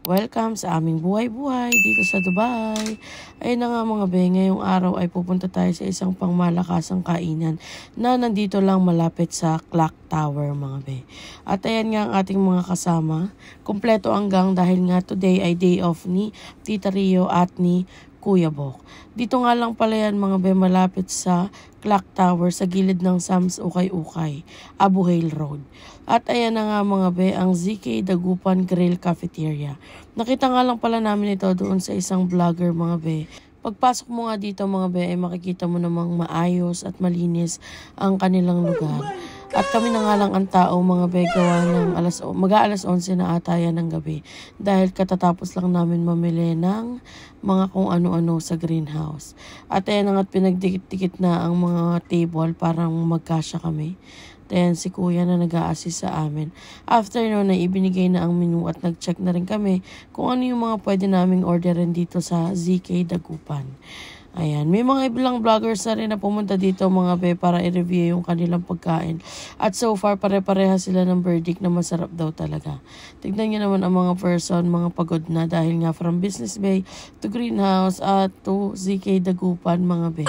Welcome sa aming buhay-buhay dito sa Dubai. Ayun na nga mga be, ngayong araw ay pupunta tayo sa isang pangmalakasang kainan na nandito lang malapit sa Clock Tower mga be. At ayan nga ang ating mga kasama. Kompleto ang gang dahil nga today ay day off ni Tita Rio at ni Kuya Bok. Dito nga lang pala yan mga be, malapit sa Clock Tower sa gilid ng Sam's Ukay-Ukay, Abu Hail Road. At ayan na nga mga be, ang ZK Dagupan Grill Cafeteria. Nakita nga lang pala namin ito doon sa isang vlogger mga be. Pagpasok mo nga dito mga be, ay makikita mo namang maayos at malinis ang kanilang lugar. At kami na nga lang ang tao mga be, gawa ng mag-aalas 11 na ata yan ng gabi. Dahil katatapos lang namin mamili ng mga kung ano-ano sa greenhouse. At ayan nga pinagdikit-dikit na ang mga table para magkasya kami. Then si kuya na nag-a-assist sa amin. After noon ay ibinigay na ang menu at nag-check na rin kami kung ano yung mga pwede naming orderin dito sa ZK Dagupan. Ayan, may mga ilang vloggers na rin na pumunta dito mga be para i-review yung kanilang pagkain. At so far pare-pareha sila ng verdict na masarap daw talaga. Tignan nyo naman ang mga person, mga pagod na dahil nga from Business Bay to Greenhouse at to ZK Dagupan mga be.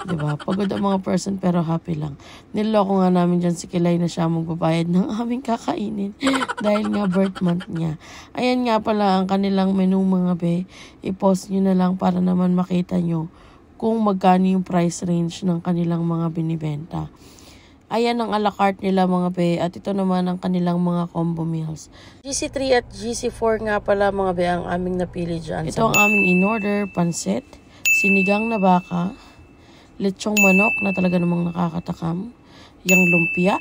Diba? Pagod ang mga person pero happy lang. Niloko nga namin dyan si Kilay na siya magbabayad ng aming kakainin dahil nga birth month niya. Ayan nga pala ang kanilang menu mga be. I-post nyo na lang para naman makita nyo kung magkano yung price range ng kanilang mga binibenta. Ayan ang a la carte nila mga be at ito naman ang kanilang mga combo meals. GC3 at GC4 nga pala mga be ang aming napili dyan. Ito ang aming in-order, pansit, sinigang na baka, lechong manok na talaga namang nakakatakam, yung lumpia,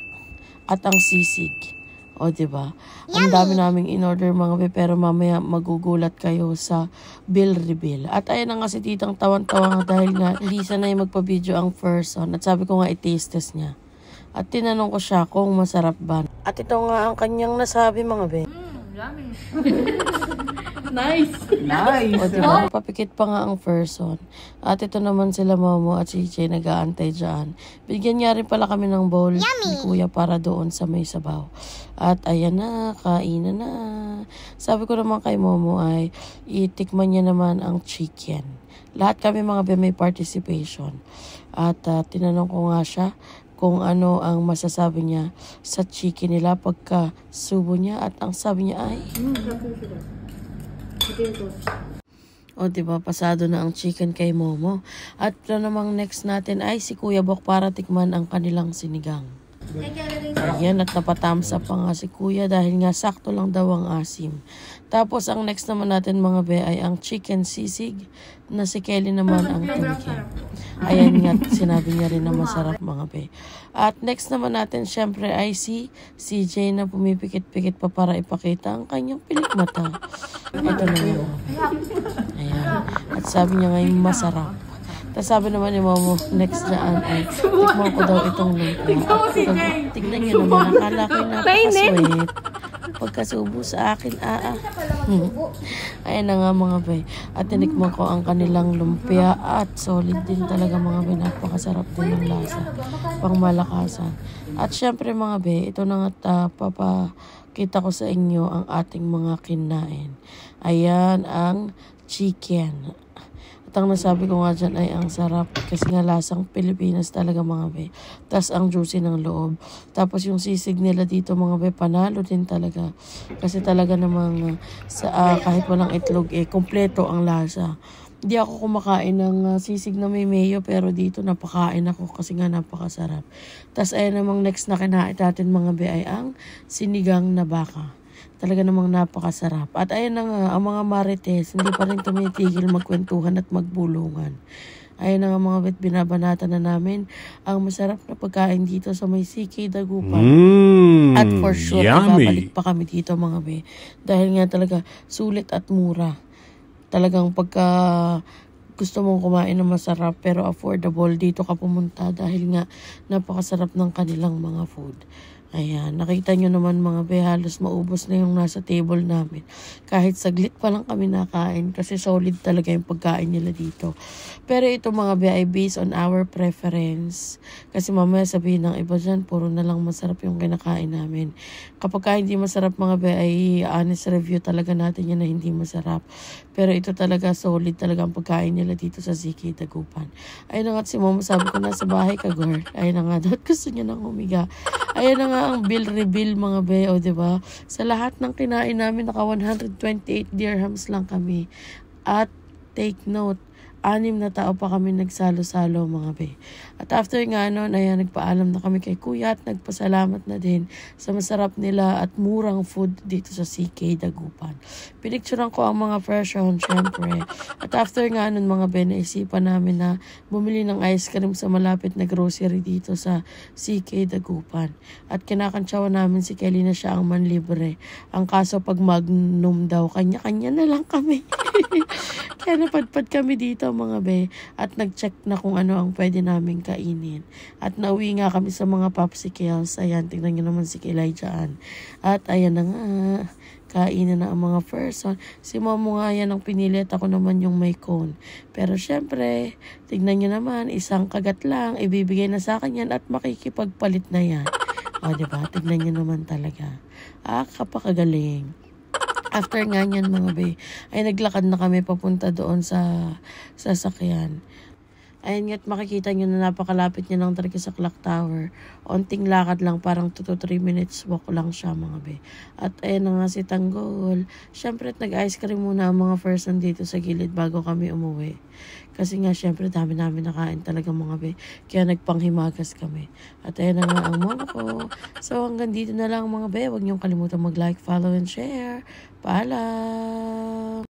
at ang sisig. O diba? Ang dami naming in-order mga be, pero mamaya magugulat kayo sa bill reveal. At ayun na nga si titang tawan-tawa nga dahil nga hindi sanay magpa-video ang person. At sabi ko nga i-taste test niya. At tinanong ko siya kung masarap ba. At ito nga ang kanyang nasabi mga be. Yummy. Nice. O diba? Papikit pa nga ang person. At ito naman sila Momo at si Jay nag-aantay dyan. Bigyan niya rin pala kami ng bowl ni Kuya para doon sa may sabaw. At ayan na, kainan na. Sabi ko naman kay Momo ay itikman niya naman ang chicken. Lahat kami mga be may participation. At tinanong ko nga siya kung ano ang masasabi niya sa chicken nila pagka subo niya. At ang sabi niya ay o diba, pasado na ang chicken kay Momo. At namang next natin ay si Kuya Bok para tikman ang kanilang sinigang. Ayan, at napatams up pa nga si Kuya dahil nga sakto lang daw ang asim. Tapos ang next naman natin mga be ay ang chicken sisig na si Kelly naman ang tumikim. Ayan nga, sinabi niya rin na masarap mga be. At next naman natin syempre ay si CJ na pumipikit-pikit pa para ipakita ang kanyang pilik mata. Ito na yun. Ayan. At sabi niya ngayon masarap. Tapos sabi naman ni Momo, next dyan ay tikman ko daw itong lumpia. Tignan niyo naman, akala ko yung napakasweet. Pagkasubo sa akin, Ayan na nga mga be. At tinikman ko ang kanilang lumpia at solid din talaga mga be. Napakasarap din ng lasa. Pangmalakasan. At syempre mga be, ito na nga papakita ko sa inyo ang ating mga kinain. Ayan ang chicken. At ang nasabi ko nga dyan ay ang sarap kasi nga lasang Pilipinas talaga mga be. Tapos ang juicy ng loob. Tapos yung sisig nila dito mga be, panalo din talaga. Kasi talaga namang kahit walang itlog kompleto ang lasa. Hindi ako kumakain ng sisig na may mayo pero dito napakain ako kasi nga napakasarap. Tapos ayan namang next na kinain natin mga be ay ang sinigang na baka. Talaga namang napakasarap. At ayun na nga, ang mga marites, hindi pa rin tumitigil magkwentuhan at magbulungan. Ayun na nga mga bet, binabanatan na namin ang masarap na pagkain dito sa may ZK Dagupan. At for sure, babalik pa kami dito mga be. Dahil nga talaga sulit at mura. Talagang pagka gusto mong kumain ng masarap pero affordable, dito ka pumunta dahil nga napakasarap ng kanilang mga food. Ayan, nakita nyo naman mga be, halos maubos na yung nasa table namin. Kahit saglit pa lang kami nakain kasi solid talaga yung pagkain nila dito. Pero ito mga be ay based on our preference. Kasi mamaya sabihin ng iba dyan, puro na lang masarap yung kinakain namin. Kapag hindi masarap mga be ay honest review talaga natin yan na hindi masarap. Pero ito talaga solid talaga ang pagkain nila dito sa CK Dagupan. Ayun na nga si mama, sabi ko nasa bahay ka girl. Ayun na nga, gusto niya nang humiga. Ayun na nga ang bill reveal mga be, o diba? Sa lahat ng kinain namin, naka 128 dirhams lang kami. At take note, 6 na tao pa kami nagsalo-salo mga be. At after nga nun, ayan, nagpaalam na kami kay kuya at nagpasalamat na din sa masarap nila at murang food dito sa CK Dagupan. Pinicturean ko ang mga version, syempre. At after nga nun mga be, naisipan namin na bumili ng ice cream sa malapit na grocery dito sa CK Dagupan. At kinakantsawa namin si Kelly na siya ang manlibre. Ang kaso pag Magnum daw, kanya-kanya na lang kami. Kaya napadpad kami dito mga be at nag-check na kung ano ang pwede naming kainin. At nauwi nga kami sa mga popsicles. Ayan, tingnan nyo naman si Kilay dyan. At ayan na nga, kainan na ang mga person. Si Momo nga yan ang pinili at ako naman yung may cone. Pero syempre, tingnan nyo naman, isang kagat lang, ibibigay na sa akin yan at makikipagpalit na yan. O diba, tingnan nyo naman talaga. Kapakagaling. After nga niyan mga be, ay naglakad na kami papunta doon sa sasakyan. Ayun nga't makikita nyo na napakalapit niya lang talaga sa Clock Tower. Onting lakad lang, parang 2 to 3 minutes walk lang siya mga be. At ayun na nga si Tanggol. Siyempre nag-ice cream muna ang mga person dito sa gilid bago kami umuwi. Kasi nga siyempre dami namin nakain talaga mga be. Kaya nagpanghimagas kami. At ayun na nga ang mama ko. So hanggang dito na lang mga be. Huwag niyong kalimutan mag-like, follow, and share. Paalam!